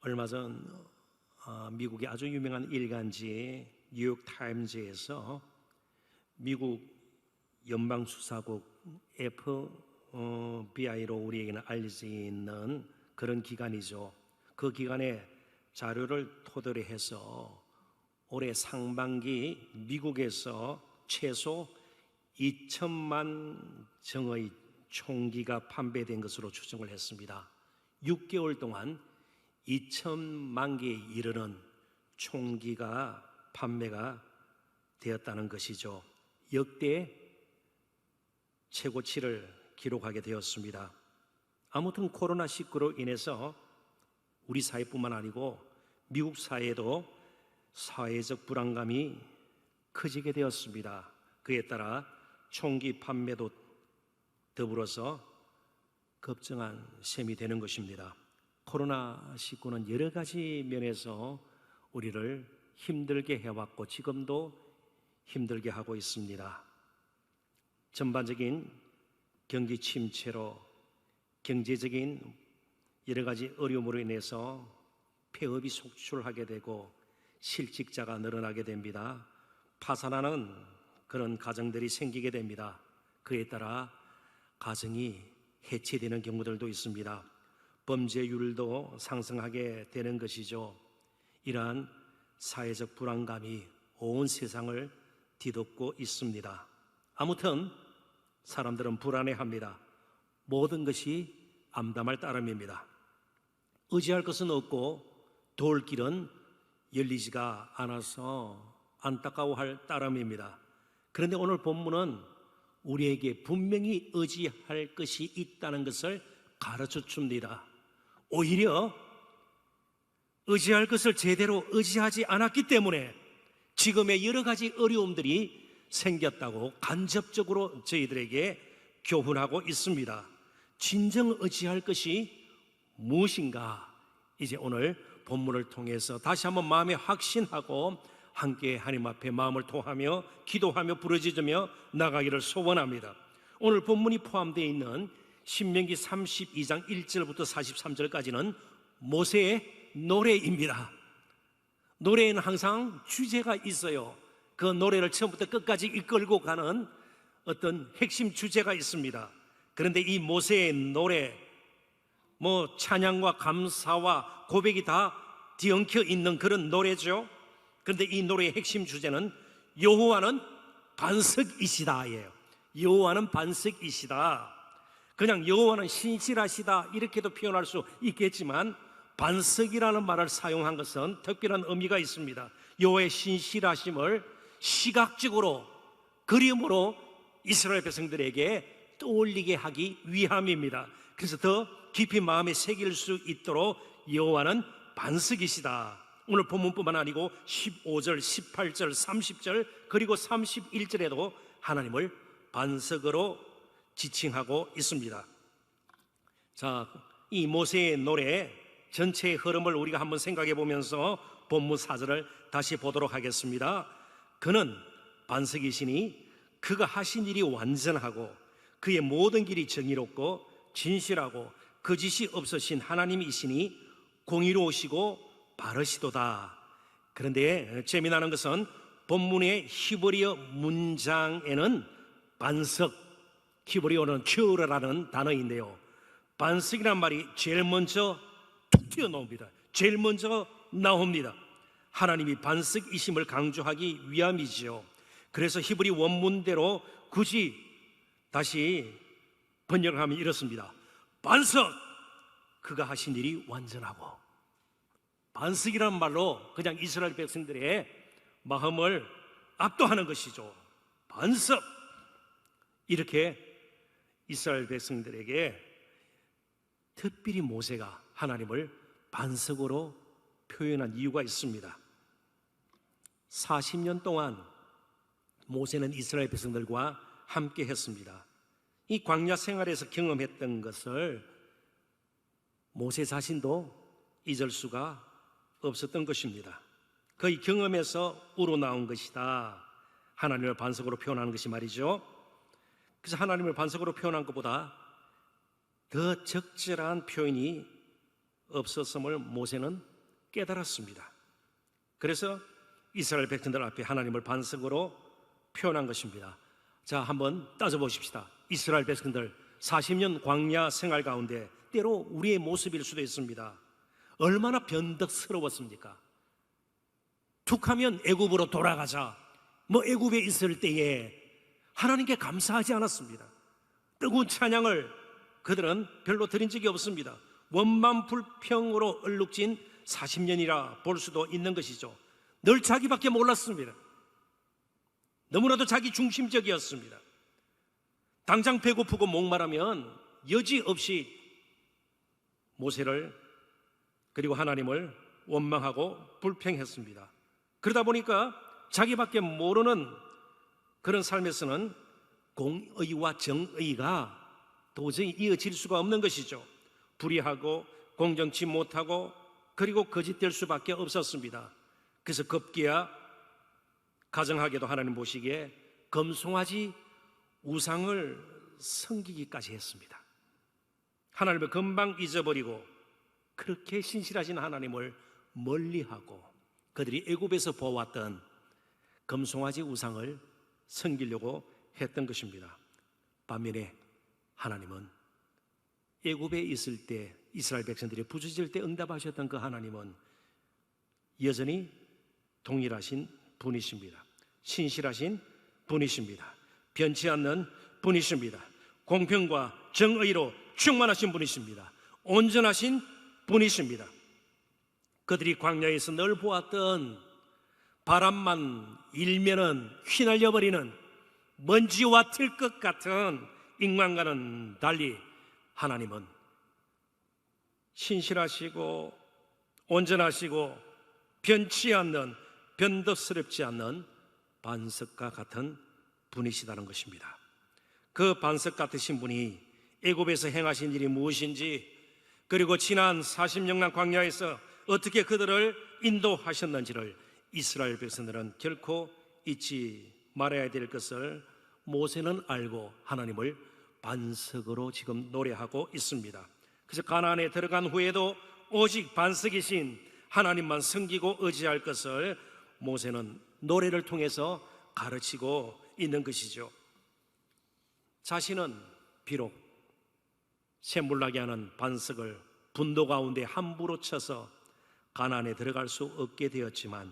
얼마 전 미국의 아주 유명한 일간지 뉴욕 타임즈에서 미국 연방수사국 FBI로 우리에게는 알려져 있는 그런 기관이죠. 그 기관의 자료를 토대로 해서 올해 상반기 미국에서 최소 2천만 정의 총기가 판매된 것으로 추정을 했습니다. 6개월 동안 2천만 개에 이르는 총기가 판매가 되었다는 것이죠. 역대 최고치를 기록하게 되었습니다. 아무튼 코로나19로 인해서 우리 사회뿐만 아니고 미국 사회도 사회적 불안감이 커지게 되었습니다. 그에 따라 총기 판매도 더불어서 걱정한 셈이 되는 것입니다. 코로나19는 여러 가지 면에서 우리를 힘들게 해왔고 지금도 힘들게 하고 있습니다. 전반적인 경기 침체로 경제적인 여러 가지 어려움으로 인해서 폐업이 속출하게 되고 실직자가 늘어나게 됩니다. 파산하는 그런 가정들이 생기게 됩니다. 그에 따라 가정이 해체되는 경우들도 있습니다. 범죄율도 상승하게 되는 것이죠. 이러한 사회적 불안감이 온 세상을 뒤덮고 있습니다. 아무튼 사람들은 불안해합니다. 모든 것이 암담할 따름입니다. 의지할 것은 없고 도울 길은 열리지가 않아서 안타까워할 따름입니다. 그런데 오늘 본문은 우리에게 분명히 의지할 것이 있다는 것을 가르쳐 줍니다. 오히려 의지할 것을 제대로 의지하지 않았기 때문에 지금의 여러 가지 어려움들이 생겼다고 간접적으로 저희들에게 교훈하고 있습니다. 진정 의지할 것이 무엇인가? 이제 오늘 본문을 통해서 다시 한번 마음에 확신하고 함께 하나님 앞에 마음을 토하며 기도하며 부르짖으며 나가기를 소원합니다. 오늘 본문이 포함되어 있는 신명기 32장 1절부터 43절까지는 모세의 노래입니다. 노래에는 항상 주제가 있어요. 그 노래를 처음부터 끝까지 이끌고 가는 어떤 핵심 주제가 있습니다. 그런데 이 모세의 노래, 찬양과 감사와 고백이 다 뒤엉켜 있는 그런 노래죠. 그런데 이 노래의 핵심 주제는 여호와는 반석이시다예요. 여호와는 반석이시다. 그냥 여호와는 신실하시다 이렇게도 표현할 수 있겠지만 반석이라는 말을 사용한 것은 특별한 의미가 있습니다. 여호와의 신실하심을 시각적으로 그림으로 이스라엘 백성들에게 떠올리게 하기 위함입니다. 그래서 더 깊이 마음에 새길 수 있도록 여호와는 반석이시다. 오늘 본문뿐만 아니고 15절, 18절, 30절 그리고 31절에도 하나님을 반석으로 지칭하고 있습니다. 자, 이 모세의 노래 전체의 흐름을 우리가 한번 생각해 보면서 본문 4절을 다시 보도록 하겠습니다. 그는 반석이시니 그가 하신 일이 완전하고 그의 모든 길이 정의롭고 진실하고 거짓이 없으신 하나님이시니 공의로우시고 바르시도다. 그런데 재미나는 것은 본문의 히브리어 문장에는 반석, 히브리어는 큐르라는 단어인데요, 반석이란 말이 제일 먼저 툭 튀어나옵니다. 제일 먼저 나옵니다. 하나님이 반석이심을 강조하기 위함이지요. 그래서 히브리 원문대로 굳이 다시 번역을 하면 이렇습니다. 반석, 그가 하신 일이 완전하고. 반석이라는 말로 그냥 이스라엘 백성들의 마음을 압도하는 것이죠. 반석, 이렇게 이스라엘 백성들에게 특별히 모세가 하나님을 반석으로 표현한 이유가 있습니다. 40년 동안 모세는 이스라엘 백성들과 함께 했습니다. 이 광야 생활에서 경험했던 것을 모세 자신도 잊을 수가 없었던 것입니다. 그의 경험에서 우러나온 것이다. 하나님을 반석으로 표현하는 것이 말이죠. 그래서 하나님을 반석으로 표현한 것보다 더 적절한 표현이 없었음을 모세는 깨달았습니다. 그래서 이스라엘 백성들 앞에 하나님을 반석으로 표현한 것입니다. 자, 한번 따져보십시다. 이스라엘 백성들 40년 광야 생활 가운데 때로 우리의 모습일 수도 있습니다. 얼마나 변덕스러웠습니까? 툭하면 애굽으로 돌아가자, 애굽에 있을 때에 하나님께 감사하지 않았습니다. 뜨거운 찬양을 그들은 별로 드린 적이 없습니다. 원만불평으로 얼룩진 40년이라 볼 수도 있는 것이죠. 늘 자기밖에 몰랐습니다. 너무나도 자기 중심적이었습니다. 당장 배고프고 목마르면 여지없이 모세를 그리고 하나님을 원망하고 불평했습니다. 그러다 보니까 자기밖에 모르는 그런 삶에서는 공의와 정의가 도저히 이어질 수가 없는 것이죠. 불의하고 공정치 못하고 그리고 거짓될 수밖에 없었습니다. 그래서 급기야 가정하게도 하나님 보시기에 금송아지 우상을 섬기기까지 했습니다. 하나님을 금방 잊어버리고 그렇게 신실하신 하나님을 멀리하고 그들이 애굽에서 보았던 금송아지 우상을 섬기려고 했던 것입니다. 반면에 하나님은 애굽에 있을 때 이스라엘 백성들이 부르짖을 때 응답하셨던 그 하나님은 여전히 동일하신 분이십니다. 신실하신 분이십니다. 변치 않는 분이십니다. 공평과 정의로 충만하신 분이십니다. 온전하신 분이십니다. 그들이 광야에서 늘 보았던 바람만 일면은 휘날려 버리는 먼지와 들것 같은 인간과는 달리 하나님은 신실하시고 온전하시고 변치 않는, 변덕스럽지 않는 반석과 같은 분이시다는 것입니다. 그 반석 같으신 분이 애굽에서 행하신 일이 무엇인지, 그리고 지난 40년간 광야에서 어떻게 그들을 인도하셨는지를 이스라엘 백성들은 결코 잊지 말아야 될 것을 모세는 알고 하나님을 반석으로 지금 노래하고 있습니다. 그래서 가나안에 들어간 후에도 오직 반석이신 하나님만 섬기고 의지할 것을 모세는 노래를 통해서 가르치고 있는 것이죠. 자신은 비록 샘물나게 하는 반석을 분도 가운데 함부로 쳐서 가나안에 들어갈 수 없게 되었지만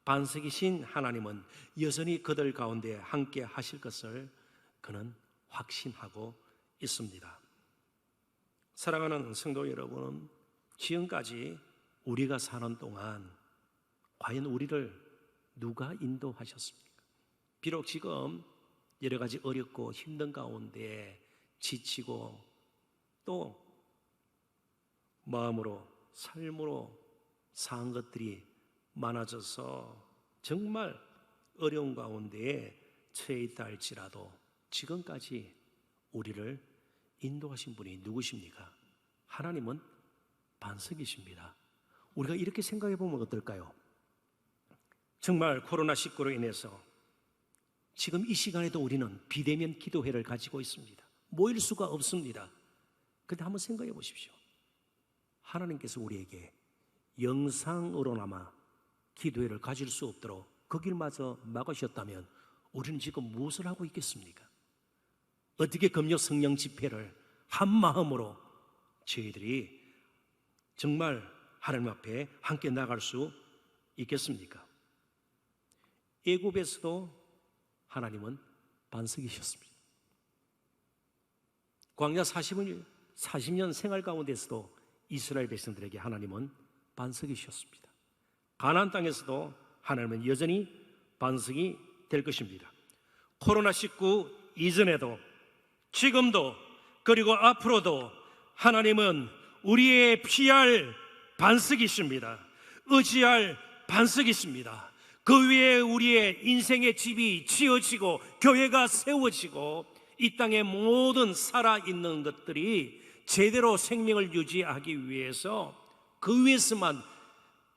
반석이신 하나님은 여전히 그들 가운데 함께 하실 것을 그는 확신하고 있습니다. 사랑하는 성도 여러분, 지금까지 우리가 사는 동안 과연 우리를 누가 인도하셨습니까? 비록 지금 여러 가지 어렵고 힘든 가운데 지치고 또 마음으로 삶으로 사한 것들이 많아져서 정말 어려운 가운데에 처해 있다 할지라도 지금까지 우리를 인도하신 분이 누구십니까? 하나님은 반석이십니다. 우리가 이렇게 생각해 보면 어떨까요? 정말 코로나19로 인해서 지금 이 시간에도 우리는 비대면 기도회를 가지고 있습니다. 모일 수가 없습니다. 그런데 한번 생각해 보십시오. 하나님께서 우리에게 영상으로나마 기도회를 가질 수 없도록 그 길마저 막으셨다면 우리는 지금 무엇을 하고 있겠습니까? 어떻게 금요 성령 집회를 한 마음으로 저희들이 정말 하나님 앞에 함께 나갈 수 있겠습니까? 애굽에서도 하나님은 반석이셨습니다. 광야 40년 생활 가운데서도 이스라엘 백성들에게 하나님은 반석이셨습니다. 가나안 땅에서도 하나님은 여전히 반석이 될 것입니다. 코로나19 이전에도 지금도 그리고 앞으로도 하나님은 우리의 피할 반석이십니다. 의지할 반석이십니다. 그 위에 우리의 인생의 집이 지어지고 교회가 세워지고 이 땅의 모든 살아있는 것들이 제대로 생명을 유지하기 위해서 그 위에서만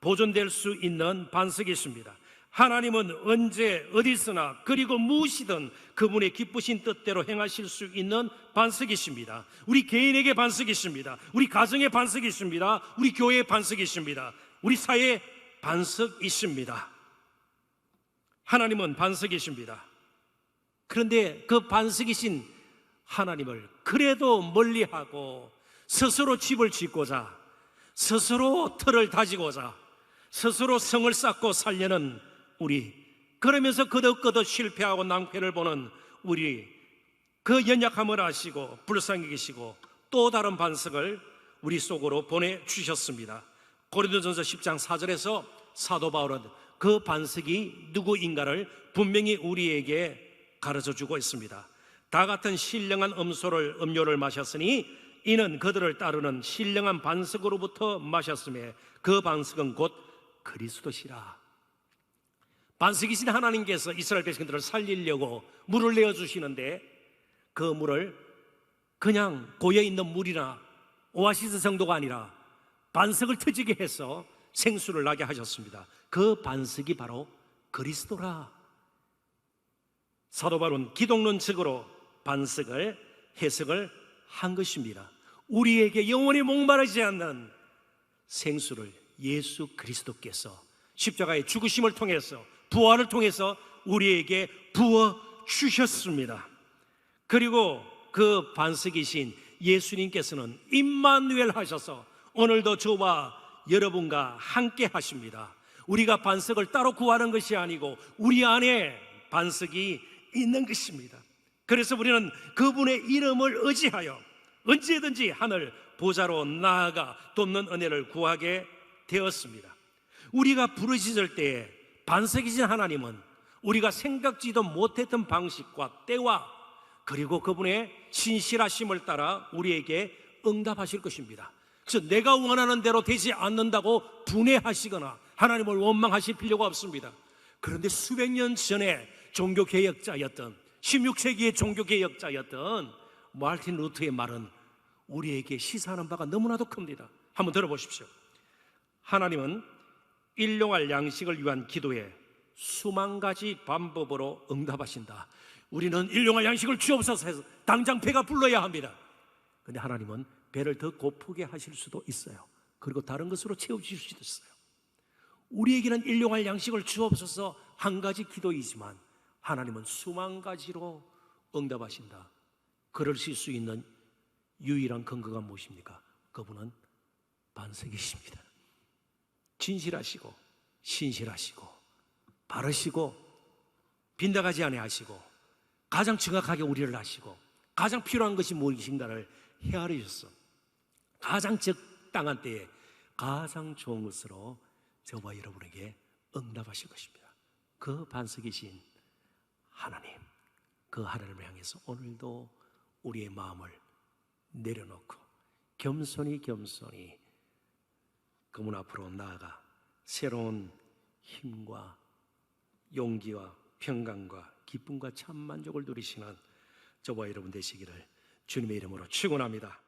보존될 수 있는 반석이십니다. 하나님은 언제 어디서나 그리고 무엇이든 그분의 기쁘신 뜻대로 행하실 수 있는 반석이십니다. 우리 개인에게 반석이십니다. 우리 가정의 반석이십니다. 우리 교회의 반석이십니다. 우리 사회의 반석이십니다. 하나님은 반석이십니다. 그런데 그 반석이신 하나님을 그래도 멀리하고 스스로 집을 짓고자, 스스로 터를 다지고자, 스스로 성을 쌓고 살려는 우리, 그러면서 거듭거듭 실패하고 낭패를 보는 우리, 그 연약함을 아시고 불쌍히 계시고 또 다른 반석을 우리 속으로 보내주셨습니다. 고린도전서 10장 4절에서 사도 바울은 그 반석이 누구인가를 분명히 우리에게 가르쳐주고 있습니다. 다 같은 신령한 음료를 마셨으니 이는 그들을 따르는 신령한 반석으로부터 마셨음에 그 반석은 곧 그리스도시라. 반석이신 하나님께서 이스라엘 백성들을 살리려고 물을 내어주시는데 그 물을 그냥 고여있는 물이나 오아시스 정도가 아니라 반석을 터지게 해서 생수를 나게 하셨습니다. 그 반석이 바로 그리스도라. 사도 바울은 기독론적으로 반석을 해석을 한 것입니다. 우리에게 영원히 목마르지 않는 생수를 예수 그리스도께서 십자가의 죽으심을 통해서, 부활을 통해서 우리에게 부어 주셨습니다. 그리고 그 반석이신 예수님께서는 임마누엘 하셔서 오늘도 저와 여러분과 함께 하십니다. 우리가 반석을 따로 구하는 것이 아니고 우리 안에 반석이 있는 것입니다. 그래서 우리는 그분의 이름을 의지하여 언제든지 하늘 보좌로 나아가 돕는 은혜를 구하게 되었습니다. 우리가 부르짖을 때에 반석이신 하나님은 우리가 생각지도 못했던 방식과 때와 그리고 그분의 신실하심을 따라 우리에게 응답하실 것입니다. 그래서 내가 원하는 대로 되지 않는다고 분해하시거나 하나님을 원망하실 필요가 없습니다. 그런데 수백 년 전에 종교개혁자였던 16세기의 종교개혁자였던 마르틴 루터의 말은 우리에게 시사하는 바가 너무나도 큽니다. 한번 들어보십시오. 하나님은 일용할 양식을 위한 기도에 수만 가지 방법으로 응답하신다. 우리는 일용할 양식을 주옵소서 해서 당장 배가 불러야 합니다. 그런데 하나님은 배를 더 고프게 하실 수도 있어요. 그리고 다른 것으로 채워주실 수도 있어요. 우리에게는 일용할 양식을 주옵소서 한 가지 기도이지만 하나님은 수만 가지로 응답하신다. 그러실 수 있는 유일한 근거가 무엇입니까? 그분은 반석이십니다. 진실하시고 신실하시고 바르시고 빗나가지 아니하시고 가장 정확하게 우리를 아시고 가장 필요한 것이 무엇인가를 헤아리셔서 가장 적당한 때에 가장 좋은 것으로 저와 여러분에게 응답하실 것입니다. 그 반석이신 하나님, 그 하나님을 향해서 오늘도 우리의 마음을 내려놓고 겸손히 그분 앞으로 나아가 새로운 힘과 용기와 평강과 기쁨과 참 만족을 누리시는 저와 여러분 되시기를 주님의 이름으로 축원합니다.